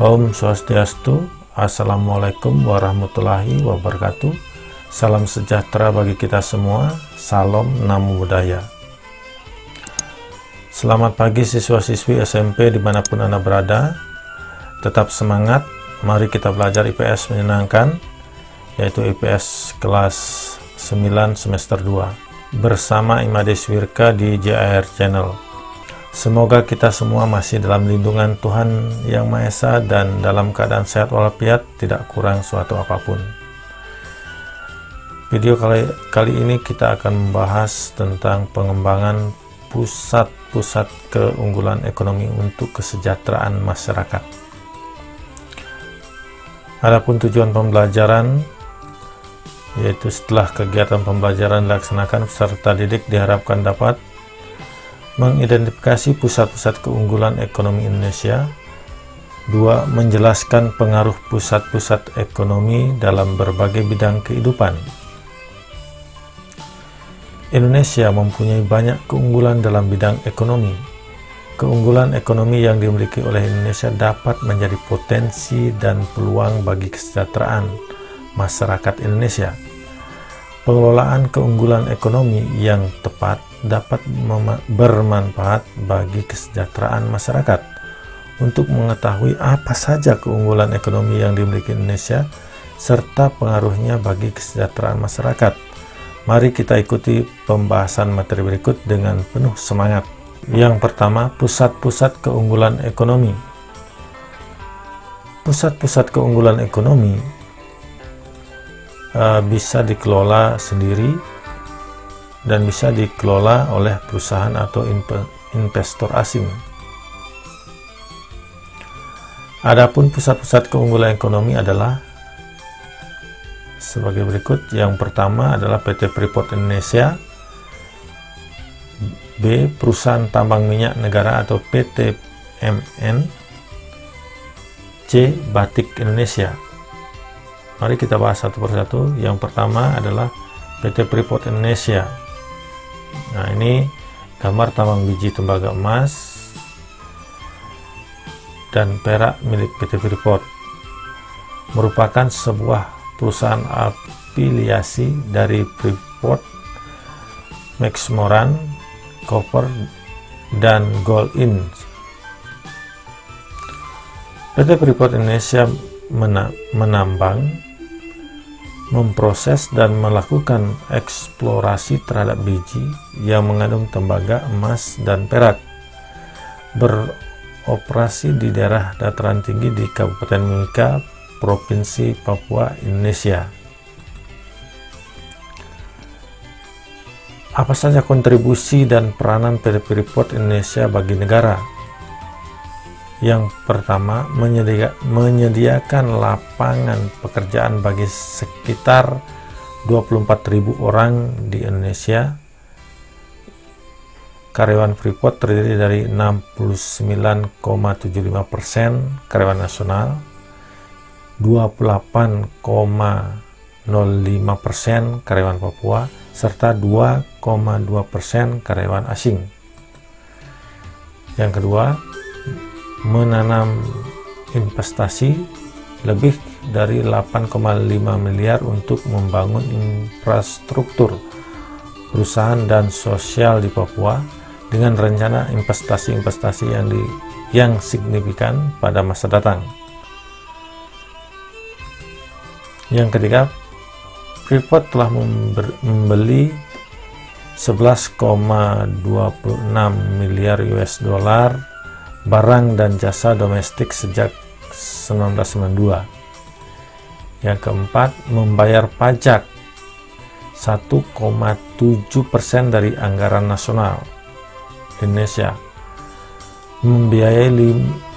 Om Swastiastu, Assalamualaikum warahmatullahi wabarakatuh. Salam sejahtera bagi kita semua. Salam Namo Buddhaya. Selamat pagi siswa-siswi SMP dimanapun Anda berada. Tetap semangat, mari kita belajar IPS menyenangkan, yaitu IPS kelas 9 semester 2 bersama Imades Wirka di JAR Channel. Semoga kita semua masih dalam lindungan Tuhan Yang Maha Esa dan dalam keadaan sehat walafiat, tidak kurang suatu apapun. Video kali ini kita akan membahas tentang pengembangan pusat-pusat keunggulan ekonomi untuk kesejahteraan masyarakat. Adapun tujuan pembelajaran, yaitu setelah kegiatan pembelajaran dilaksanakan, peserta didik diharapkan dapat mengidentifikasi pusat-pusat keunggulan ekonomi Indonesia. 2. Menjelaskan pengaruh pusat-pusat ekonomi dalam berbagai bidang kehidupan. Indonesia mempunyai banyak keunggulan dalam bidang ekonomi. Keunggulan ekonomi yang dimiliki oleh Indonesia dapat menjadi potensi dan peluang bagi kesejahteraan masyarakat Indonesia. Pengelolaan keunggulan ekonomi yang tepat dapat bermanfaat bagi kesejahteraan masyarakat. Untuk mengetahui apa saja keunggulan ekonomi yang dimiliki Indonesia serta pengaruhnya bagi kesejahteraan masyarakat, mari kita ikuti pembahasan materi berikut dengan penuh semangat. Yang pertama, pusat-pusat keunggulan ekonomi. Pusat-pusat keunggulan ekonomi bisa dikelola sendiri dan bisa dikelola oleh perusahaan atau investor asing. Adapun pusat-pusat keunggulan ekonomi adalah sebagai berikut. Yang pertama adalah PT Freeport Indonesia. B. Perusahaan Tambang Minyak Negara atau PT MN. C. Batik Indonesia. Mari kita bahas satu persatu. Yang pertama adalah PT Freeport Indonesia. Nah, ini gambar tambang biji tembaga emas dan perak milik PT Freeport. Merupakan sebuah perusahaan afiliasi dari Freeport, Maxmoran, Copper, dan Gold In. PT Freeport Indonesia menambang, memproses dan melakukan eksplorasi terhadap biji yang mengandung tembaga, emas, dan perak. Beroperasi di daerah dataran tinggi di Kabupaten Mimika, Provinsi Papua, Indonesia. Apa saja kontribusi dan peranan PT Freeport Indonesia bagi negara? Yang pertama, menyediakan lapangan pekerjaan bagi sekitar 24.000 orang di Indonesia. Karyawan Freeport terdiri dari 69,75% karyawan nasional, 28,05% karyawan Papua, serta 2,2% karyawan asing. Yang kedua, menanam investasi lebih dari 8,5 miliar untuk membangun infrastruktur perusahaan dan sosial di Papua dengan rencana investasi-investasi yang signifikan pada masa datang. Yang ketiga, Freeport telah membeli 11,26 miliar US dollar barang dan jasa domestik sejak 1992. Yang keempat, membayar pajak 1,7% dari anggaran nasional Indonesia, membiayai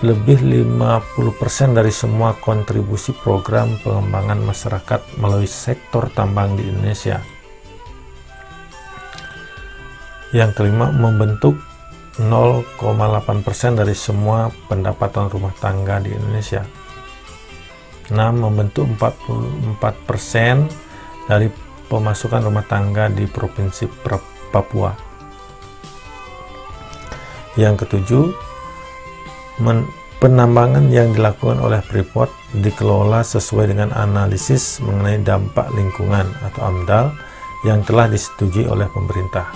lebih 50% dari semua kontribusi program pengembangan masyarakat melalui sektor tambang di Indonesia. Yang kelima, membentuk 0,8% dari semua pendapatan rumah tangga di Indonesia. 6. Membentuk 44% dari pemasukan rumah tangga di Provinsi Papua. Yang ketujuh, Penambangan yang dilakukan oleh Freeport dikelola sesuai dengan analisis mengenai dampak lingkungan atau AMDAL yang telah disetujui oleh pemerintah.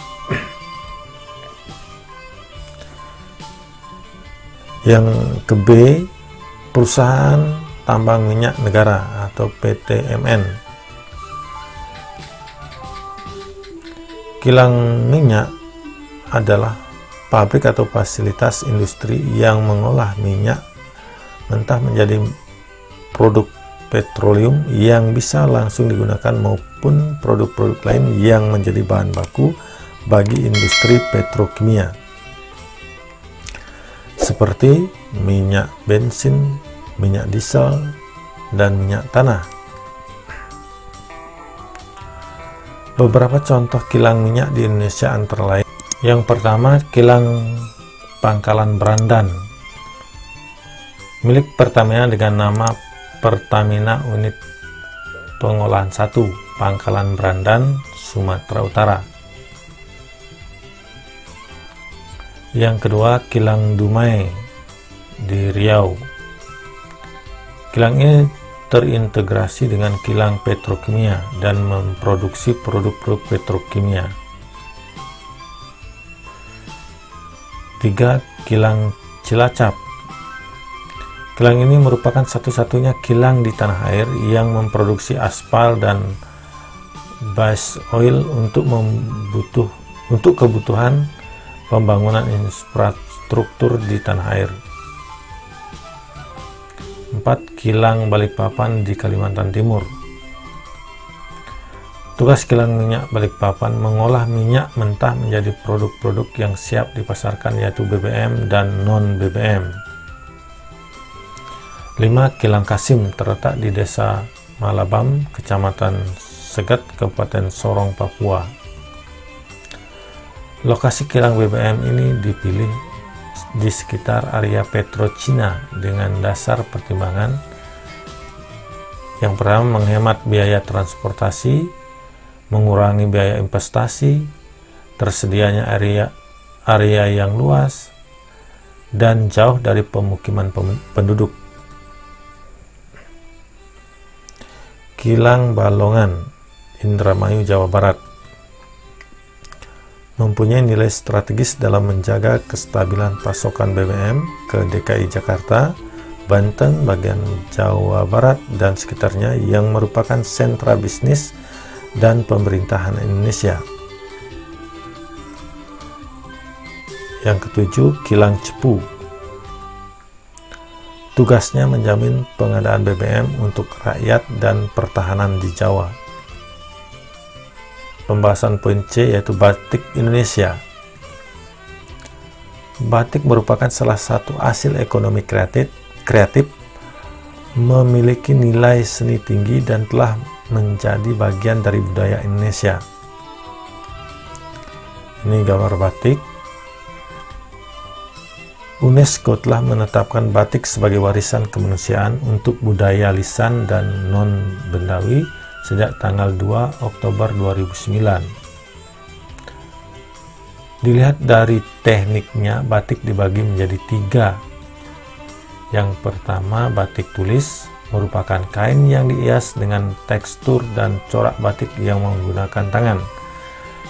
Yang ke B, perusahaan tambang minyak negara atau PTMN. Kilang minyak adalah pabrik atau fasilitas industri yang mengolah minyak mentah menjadi produk petroleum yang bisa langsung digunakan maupun produk-produk lain yang menjadi bahan baku bagi industri petrokimia seperti minyak bensin, minyak diesel, dan minyak tanah. Beberapa contoh kilang minyak di Indonesia antara lain: yang pertama, kilang Pangkalan Brandan, milik Pertamina dengan nama Pertamina Unit Pengolahan 1, Pangkalan Brandan, Sumatera Utara. Yang kedua, Kilang Dumai di Riau. Kilang ini terintegrasi dengan kilang petrokimia dan memproduksi produk-produk petrokimia. 3. Kilang Cilacap. Kilang ini merupakan satu-satunya kilang di tanah air yang memproduksi aspal dan base oil untuk kebutuhan pembangunan infrastruktur di tanah air. 4. Kilang Balikpapan di Kalimantan Timur. Tugas kilang minyak Balikpapan mengolah minyak mentah menjadi produk-produk yang siap dipasarkan, yaitu BBM dan non-BBM. 5. Kilang Kasim terletak di Desa Malabam, Kecamatan Segat, Kabupaten Sorong, Papua. Lokasi kilang BBM ini dipilih di sekitar area PetroCina dengan dasar pertimbangan yang pertama, menghemat biaya transportasi, mengurangi biaya investasi, tersedianya area yang luas, dan jauh dari pemukiman penduduk. Kilang Balongan, Indramayu, Jawa Barat, mempunyai nilai strategis dalam menjaga kestabilan pasokan BBM ke DKI Jakarta, Banten, bagian Jawa Barat, dan sekitarnya yang merupakan sentra bisnis dan pemerintahan Indonesia. Yang ketujuh, Kilang Cepu. Tugasnya menjamin pengadaan BBM untuk rakyat dan pertahanan di Jawa. Pembahasan poin C, yaitu batik Indonesia. Batik merupakan salah satu hasil ekonomi kreatif, memiliki nilai seni tinggi dan telah menjadi bagian dari budaya Indonesia. Ini gambar batik. UNESCO telah menetapkan batik sebagai warisan kemanusiaan untuk budaya lisan dan non-bendawi sejak tanggal 2 Oktober 2009. Dilihat dari tekniknya, batik dibagi menjadi 3. Yang pertama, batik tulis, merupakan kain yang dihias dengan tekstur dan corak batik yang menggunakan tangan.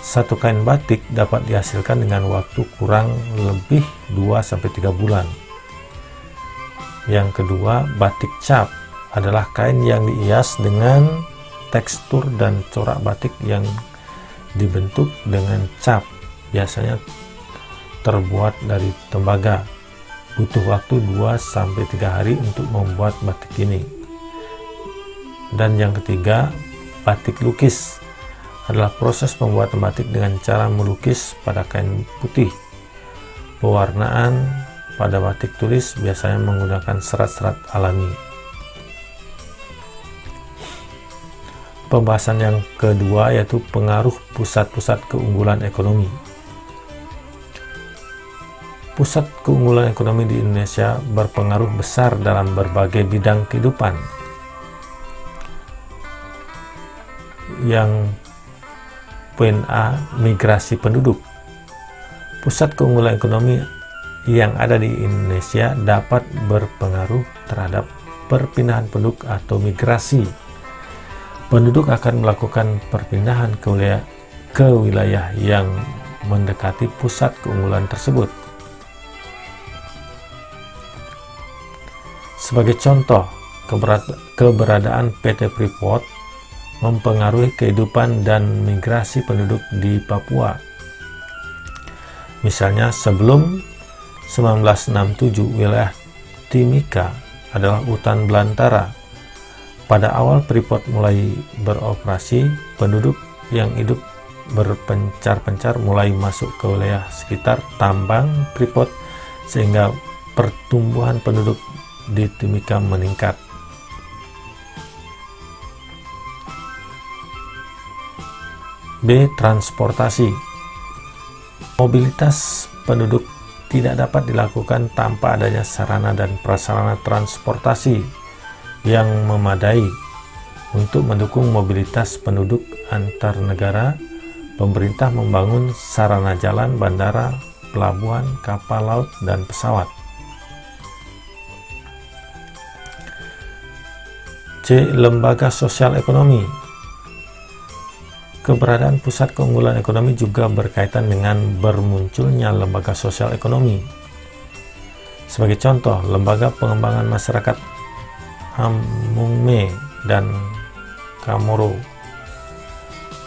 Satu kain batik dapat dihasilkan dengan waktu kurang lebih 2-3 bulan. Yang kedua, batik cap adalah kain yang dihias dengan tekstur dan corak batik yang dibentuk dengan cap, biasanya terbuat dari tembaga. Butuh waktu 2-3 hari untuk membuat batik ini. Dan yang ketiga, batik lukis adalah proses pembuatan batik dengan cara melukis pada kain putih. Pewarnaan pada batik tulis biasanya menggunakan serat-serat alami. Pembahasan yang kedua, yaitu pengaruh pusat-pusat keunggulan ekonomi. Pusat keunggulan ekonomi di Indonesia berpengaruh besar dalam berbagai bidang kehidupan. Yang poin A, migrasi penduduk. Pusat keunggulan ekonomi yang ada di Indonesia dapat berpengaruh terhadap perpindahan penduduk atau migrasi. Penduduk akan melakukan perpindahan ke wilayah yang mendekati pusat keunggulan tersebut. Sebagai contoh, keberadaan PT Freeport mempengaruhi kehidupan dan migrasi penduduk di Papua. Misalnya, sebelum 1967, wilayah Timika adalah hutan belantara. Pada awal Freeport mulai beroperasi, penduduk yang hidup berpencar-pencar mulai masuk ke wilayah sekitar tambang Freeport, sehingga pertumbuhan penduduk di Timika meningkat. B. Transportasi. Mobilitas penduduk tidak dapat dilakukan tanpa adanya sarana dan prasarana transportasi yang memadai. Untuk mendukung mobilitas penduduk antar negara, pemerintah membangun sarana jalan, bandara, pelabuhan, kapal laut, dan pesawat. C. Lembaga sosial ekonomi. Keberadaan pusat keunggulan ekonomi juga berkaitan dengan bermunculnya lembaga sosial ekonomi. Sebagai contoh, Lembaga Pengembangan Masyarakat Hamungme dan Kamoro,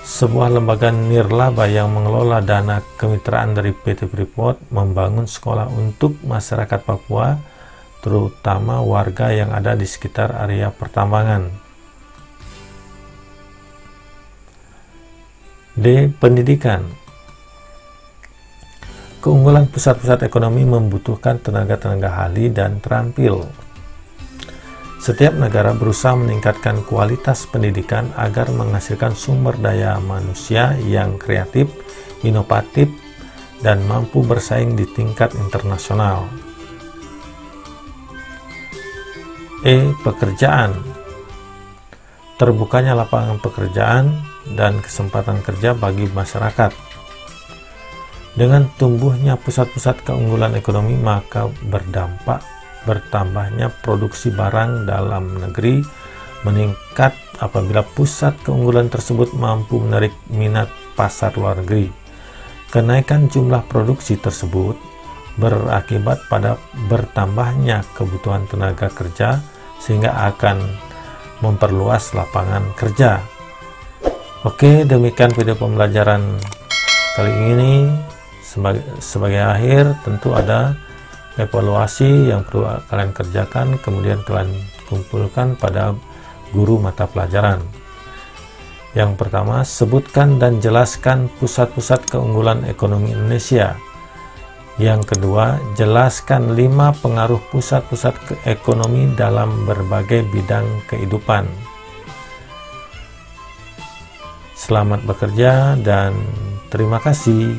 sebuah lembaga nirlaba yang mengelola dana kemitraan dari PT Freeport, membangun sekolah untuk masyarakat Papua, terutama warga yang ada di sekitar area pertambangan. D. Pendidikan. Keunggulan pusat-pusat ekonomi membutuhkan tenaga-tenaga ahli dan terampil. Setiap negara berusaha meningkatkan kualitas pendidikan agar menghasilkan sumber daya manusia yang kreatif, inovatif, dan mampu bersaing di tingkat internasional. E. Pekerjaan. Terbukanya lapangan pekerjaan dan kesempatan kerja bagi masyarakat. Dengan tumbuhnya pusat-pusat keunggulan ekonomi, maka berdampak bertambahnya produksi barang dalam negeri meningkat apabila pusat keunggulan tersebut mampu menarik minat pasar luar negeri. Kenaikan jumlah produksi tersebut berakibat pada bertambahnya kebutuhan tenaga kerja, sehingga akan memperluas lapangan kerja. Oke, demikian video pembelajaran kali ini. Sebagai akhir, tentu ada evaluasi yang perlu kalian kerjakan, kemudian kalian kumpulkan pada guru mata pelajaran. Yang pertama, sebutkan dan jelaskan pusat-pusat keunggulan ekonomi Indonesia. Yang kedua, jelaskan 5 pengaruh pusat-pusat ekonomi dalam berbagai bidang kehidupan. Selamat bekerja dan terima kasih.